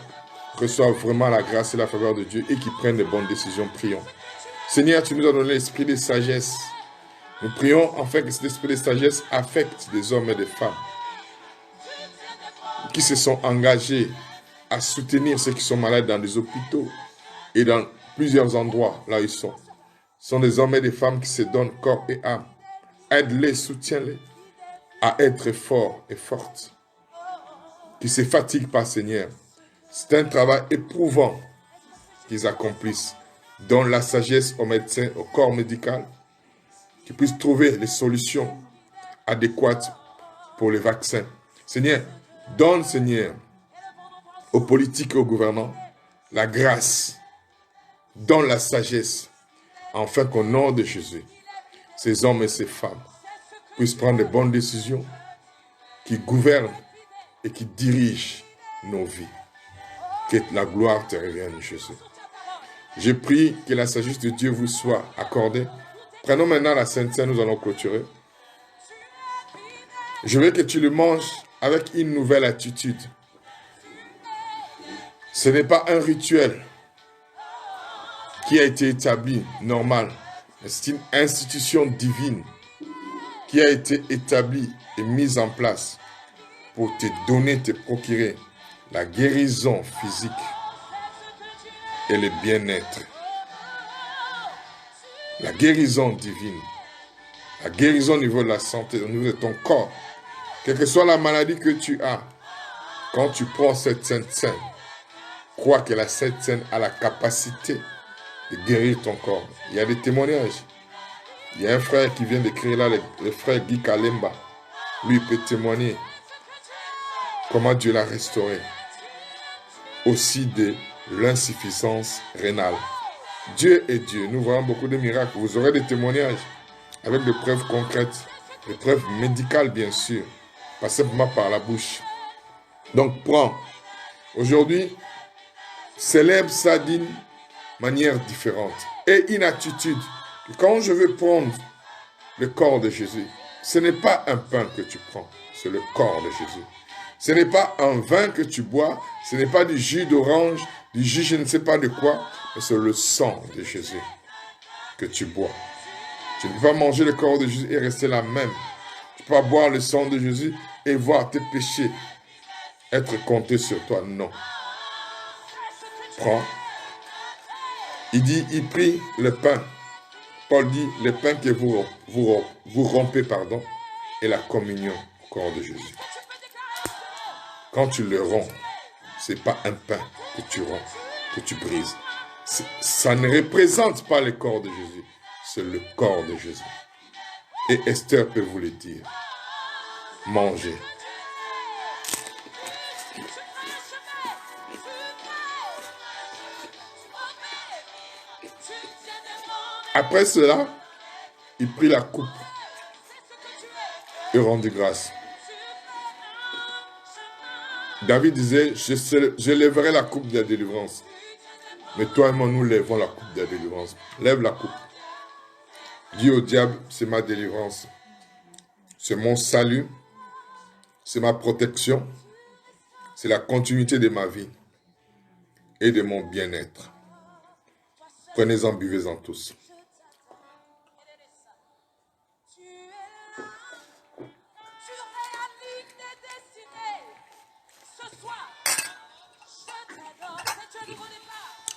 reçoive vraiment la grâce et la faveur de Dieu et qu'ils prennent de bonnes décisions. Prions. Seigneur, tu nous as donné l'esprit de sagesse. Nous prions afin que cet esprit de sagesse affecte des hommes et des femmes qui se sont engagés à soutenir ceux qui sont malades dans des hôpitaux et dans plusieurs endroits là où ils sont. Ce sont des hommes et des femmes qui se donnent corps et âme. Aide-les, soutiens-les à être forts et fortes. Qui ne se fatiguent pas, Seigneur. C'est un travail éprouvant qu'ils accomplissent. Donne la sagesse aux médecins, au corps médical, qu'ils puissent trouver les solutions adéquates pour les vaccins. Seigneur, donne, Seigneur, aux politiques et aux gouvernants la grâce. Donne la sagesse, afin qu'au nom de Jésus, ces hommes et ces femmes puissent prendre de bonnes décisions, qui gouvernent et qui dirige nos vies. Que la gloire te revienne, Jésus. Je prie que la sagesse de Dieu vous soit accordée. Prenons maintenant la Sainte Seine, nous allons clôturer. Je veux que tu le manges avec une nouvelle attitude. Ce n'est pas un rituel qui a été établi, normal. C'est une institution divine qui a été établie et mise en place pour te donner, te procurer la guérison physique et le bien-être. La guérison divine. La guérison au niveau de la santé, au niveau de ton corps. Quelle que soit la maladie que tu as, quand tu prends cette Sainte Seine, crois que la Sainte Seine a la capacité de guérir ton corps. Il y a des témoignages. Il y a un frère qui vient d'écrire là, le frère Guy Kalemba. Lui, il peut témoigner comment Dieu l'a restauré. Aussi de l'insuffisance rénale. Dieu est Dieu. Nous voyons beaucoup de miracles. Vous aurez des témoignages avec des preuves concrètes, des preuves médicales bien sûr, pas simplement par la bouche. Donc prends. Aujourd'hui, célèbre ça d'une manière différente et une attitude. Quand je veux prendre le corps de Jésus, ce n'est pas un pain que tu prends, c'est le corps de Jésus. Ce n'est pas un vin que tu bois, ce n'est pas du jus d'orange, du jus je ne sais pas de quoi, mais c'est le sang de Jésus que tu bois. Tu ne peux pas manger le corps de Jésus et rester la même. Tu peux pas boire le sang de Jésus et voir tes péchés être comptés sur toi. Non. Prends. Il prie le pain. Paul dit, le pain que vous rompez, et la communion au corps de Jésus. Quand tu le romps, ce n'est pas un pain que tu romps, que tu brises. Ça ne représente pas le corps de Jésus, c'est le corps de Jésus. Et Esther peut vous le dire. Mangez. Après cela, il prit la coupe et rendit grâce. David disait, je lèverai la coupe de la délivrance. Mais toi et moi, nous lèvons la coupe de la délivrance. Lève la coupe. Dis au diable, c'est ma délivrance. C'est mon salut. C'est ma protection. C'est la continuité de ma vie et de mon bien-être. Prenez-en, buvez-en tous.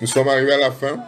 Nous sommes arrivés à la fin.